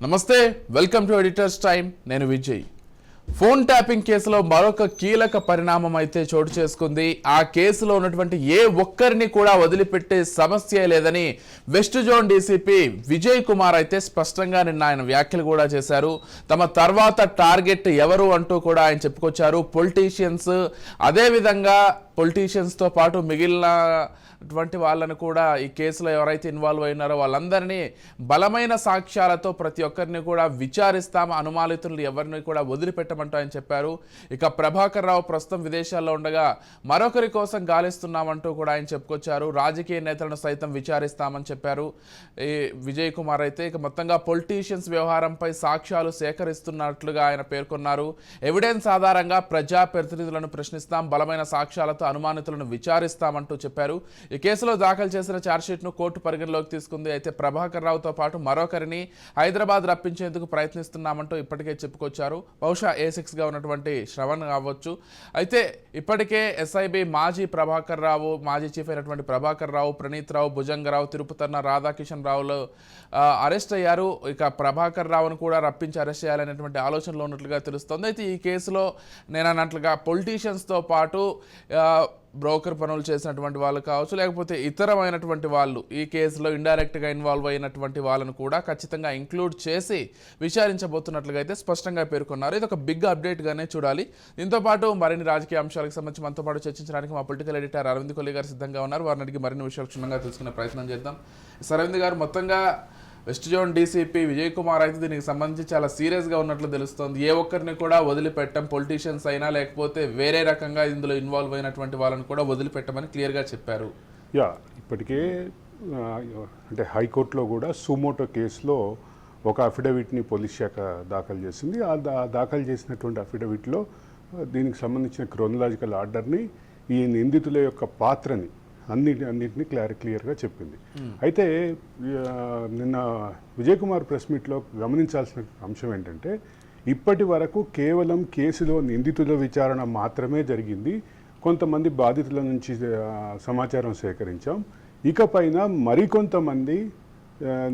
నమస్తే, welcome to editors time. నేను Vijay. Phone tapping కేసులో మరొక కీలక పరిణామం అయితే చోటు చేసుకుంది. ఆ కేసులో ఉన్నటువంటి ఏ ఒక్కరిని కూడా వదిలిపెట్టే సమస్య లేదని west zone DCP Vijay Kumar అయితే స్పష్టంగా నిన్న ఆయన వ్యాఖ్యలు కూడా చేశారు. తమ తర్వాత టార్గెట్ ఎవరు అంటూ కూడా ఆయన చెప్పుకొచ్చారు. పొలిటీషియన్స్, అదేవిధంగా పొలిటీషియన్స్తో పాటు మిగిలిన అటువంటి వాళ్ళని కూడా ఈ కేసులో ఎవరైతే ఇన్వాల్వ్ అయినారో వాళ్ళందరినీ బలమైన సాక్ష్యాలతో ప్రతి ఒక్కరిని కూడా విచారిస్తాం, అనుమానితులు ఎవరిని కూడా వదిలిపెట్టమంటూ ఆయన చెప్పారు. ఇక ప్రభాకర్ రావు ప్రస్తుతం విదేశాల్లో ఉండగా మరొకరి కోసం గాలిస్తున్నామంటూ కూడా ఆయన చెప్పుకొచ్చారు. రాజకీయ నేతలను సైతం విచారిస్తామని చెప్పారు ఈ విజయ్ కుమార్ అయితే. ఇక మొత్తంగా పొలిటీషియన్స్ వ్యవహారంపై సాక్ష్యాలు సేకరిస్తున్నట్లుగా ఆయన పేర్కొన్నారు. ఎవిడెన్స్ ఆధారంగా ప్రజా ప్రతినిధులను ప్రశ్నిస్తాం, బలమైన సాక్ష్యాలతో అనుమానితులను విచారిస్తామంటూ చెప్పారు. ఈ కేసులో దాఖలు చేసిన ఛార్జ్షీట్ను కోర్టు పరిగణలోకి తీసుకుంది. అయితే ప్రభాకర్ రావుతో పాటు మరొకరిని హైదరాబాద్ రప్పించేందుకు ప్రయత్నిస్తున్నామంటూ ఇప్పటికే చెప్పుకొచ్చారు. బహుశా A6గా ఉన్నటువంటి శ్రవణ్ కావచ్చు. అయితే ఇప్పటికే SIB మాజీ ప్రభాకర్ రావు, మాజీ చీఫ్ అయినటువంటి ప్రభాకర్ రావు, ప్రణీత్ రావు, భుజంగరావు, తిరుపతన్న, రాధాకిషన్ రావులు అరెస్ట్ అయ్యారు. ఇక ప్రభాకర్ రావును కూడా రప్పించి అరెస్ట్ చేయాలనేటువంటి ఆలోచనలో ఉన్నట్లుగా తెలుస్తోంది. అయితే ఈ కేసులో నేను అన్నట్లుగా పొలిటీషియన్స్తో పాటు బ్రోకర్ పనులు చేసినటువంటి వాళ్ళు కావచ్చు, లేకపోతే ఇతరమైనటువంటి వాళ్ళు ఈ కేసులో ఇండైరెక్ట్గా ఇన్వాల్వ్ అయినటువంటి వాళ్ళను కూడా ఖచ్చితంగా ఇంక్లూడ్ చేసి విచారించబోతున్నట్లుగా అయితే స్పష్టంగా పేర్కొన్నారు. ఇది ఒక బిగ్ అప్డేట్గానే చూడాలి. దీంతోపాటు మరిన్ని రాజకీయ అంశాలకు సంబంధించి మనతో పాటు చర్చించడానికి మా పొలిటికల్ ఎడిటర్ అరవింద్ కొల్లి గారు సిద్ధంగా ఉన్నారు. వారిని అడిగి మరిన్ని విషయాలు క్షుణ్ణంగా తెలుసుకునే ప్రయత్నం చేద్దాం. అరవింద్ గారు, మొత్తంగా west zone DCP Vijay Kumar అయితే దీనికి సంబంధించి చాలా సీరియస్గా ఉన్నట్లు తెలుస్తోంది. ఏ ఒక్కరిని కూడా వదిలిపెట్టం, పొలిటీషియన్స్ అయినా లేకపోతే వేరే రకంగా ఇందులో ఇన్వాల్వ్ అయినటువంటి వాళ్ళని కూడా వదిలిపెట్టమని క్లియర్గా చెప్పారు. ఇప్పటికే అంటే హైకోర్టులో కూడా సుమోటో కేసులో ఒక అఫిడవిట్ని పోలీస్ శాఖ దాఖలు చేసింది. ఆ దాఖలు చేసినటువంటి అఫిడవిట్లో దీనికి సంబంధించిన క్రోనలాజికల్ ఆర్డర్ని, ఈ నిందితుల యొక్క పాత్రని అన్నింటినీ క్లియర్గా చెప్పింది. అయితే నిన్న విజయ్ కుమార్ ప్రెస్ మీట్లో గమనించాల్సిన అంశం ఏంటంటే, ఇప్పటి వరకు కేవలం కేసులో నిందితుల విచారణ మాత్రమే జరిగింది. కొంతమంది బాధితుల నుంచి సమాచారం సేకరించాం. ఇకపైన మరికొంతమంది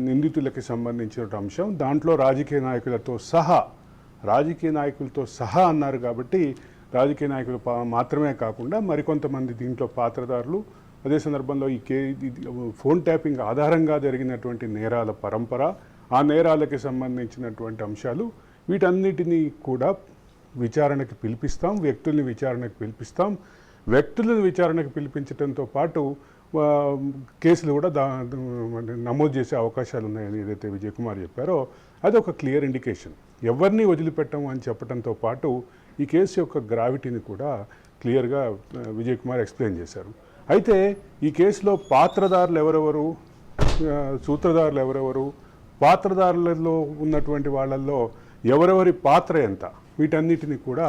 నిందితులకి సంబంధించిన అంశం, దాంట్లో రాజకీయ నాయకులతో సహా అన్నారు. కాబట్టి రాజకీయ నాయకులు మాత్రమే కాకుండా మరికొంతమంది దీంట్లో పాత్రదారులు, అదే సందర్భంలో ఈ ఫోన్ ట్యాపింగ్ ఆధారంగా జరిగినటువంటి నేరాల పరంపర, ఆ నేరాలకి సంబంధించినటువంటి అంశాలు, వీటన్నిటినీ కూడా విచారణకు పిలిపిస్తాం, వ్యక్తుల్ని విచారణకు పిలిపించడంతో పాటు కేసులు కూడా నమోదు చేసే అవకాశాలు ఉన్నాయని ఏదైతే విజయ్ కుమార్ చెప్పారో అది ఒక క్లియర్ ఇండికేషన్. ఎవరిని వదిలిపెట్టము అని చెప్పడంతో పాటు ఈ కేసు యొక్క గ్రావిటీని కూడా క్లియర్గా విజయ్ కుమార్ ఎక్స్ప్లెయిన్ చేశారు. అయితే ఈ కేసులో పాత్రదారులు ఎవరెవరు, సూత్రధారులు ఎవరెవరు, పాత్రదారులలో ఉన్నటువంటి వాళ్ళల్లో ఎవరెవరి పాత్ర ఎంత, వీటన్నిటిని కూడా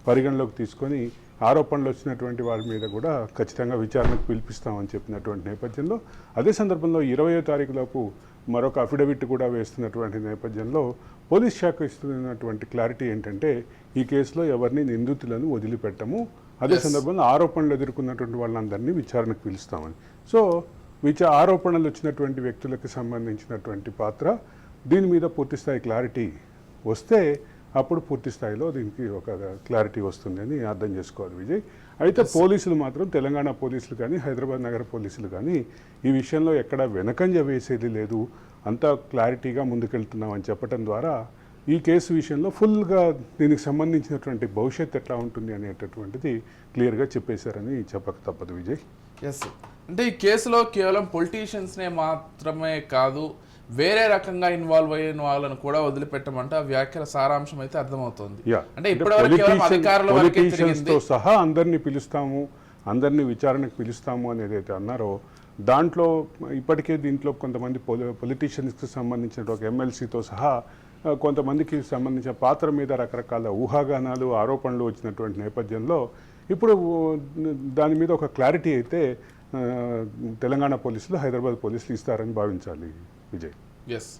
పరిగణలోకి తీసుకొని ఆరోపణలు వచ్చినటువంటి వాళ్ళ మీద కూడా ఖచ్చితంగా విచారణకు పిలిపిస్తామని చెప్పినటువంటి నేపథ్యంలో, అదే సందర్భంలో 20వ తారీఖులోపు మరొక అఫిడవిట్ కూడా వేస్తున్నటువంటి నేపథ్యంలో పోలీస్ శాఖ ఇస్తున్నటువంటి క్లారిటీ ఏంటంటే, ఈ కేసులో ఎవరిని నిందితులను వదిలిపెట్టము, అదే సందర్భంలో ఆరోపణలు ఎదుర్కొన్నటువంటి వాళ్ళందరినీ విచారణకు పిలుస్తామని. సో ఆరోపణలు వచ్చినటువంటి వ్యక్తులకు సంబంధించినటువంటి పాత్ర, దీని మీద పూర్తిస్థాయి క్లారిటీ వస్తే అప్పుడు పూర్తి స్థాయిలో దీనికి ఒక క్లారిటీ వస్తుంది అని అర్థం చేసుకోవాలి విజయ్. అయితే పోలీసులు మాత్రం, తెలంగాణ పోలీసులు కానీ హైదరాబాద్ నగర పోలీసులు కానీ ఈ విషయంలో ఎక్కడా వెనకంజ వేసేది లేదు, అంతా క్లారిటీగా ముందుకెళ్తున్నామని చెప్పడం ద్వారా ఈ కేసు విషయంలో ఫుల్గా దీనికి సంబంధించినటువంటి భవిష్యత్తు ఎట్లా ఉంటుంది అనేటటువంటిది క్లియర్గా చెప్పేశారని చెప్పక తప్పదు విజయ్. అంటే ఈ కేసులో కేవలం పొలిటీషియన్స్నే మాత్రమే కాదు, వేరే రకంగా ఇన్వాల్వ్ అయిన వాళ్ళని కూడా వదిలిపెట్టమంటే ఆ వ్యాఖ్యల సారాంశం అయితే అర్థమవుతుంది. అంటే పొలిటీషియన్స్తో సహా అందరినీ పిలుస్తాము, అందరినీ విచారణకు పిలుస్తాము అని ఏదైతే అన్నారో దాంట్లో ఇప్పటికే దీంట్లో కొంతమంది పొలిటీషియన్స్కి సంబంధించిన ఒక MLCతో సహా కొంతమందికి సంబంధించిన పాత్ర మీద రకరకాల ఊహాగానాలు, ఆరోపణలు వచ్చినటువంటి నేపథ్యంలో ఇప్పుడు దాని మీద ఒక క్లారిటీ అయితే తెలంగాణ పోలీసులు, హైదరాబాద్ పోలీసులు ఇస్తారని భావించాలి విజయ్. ఎస్.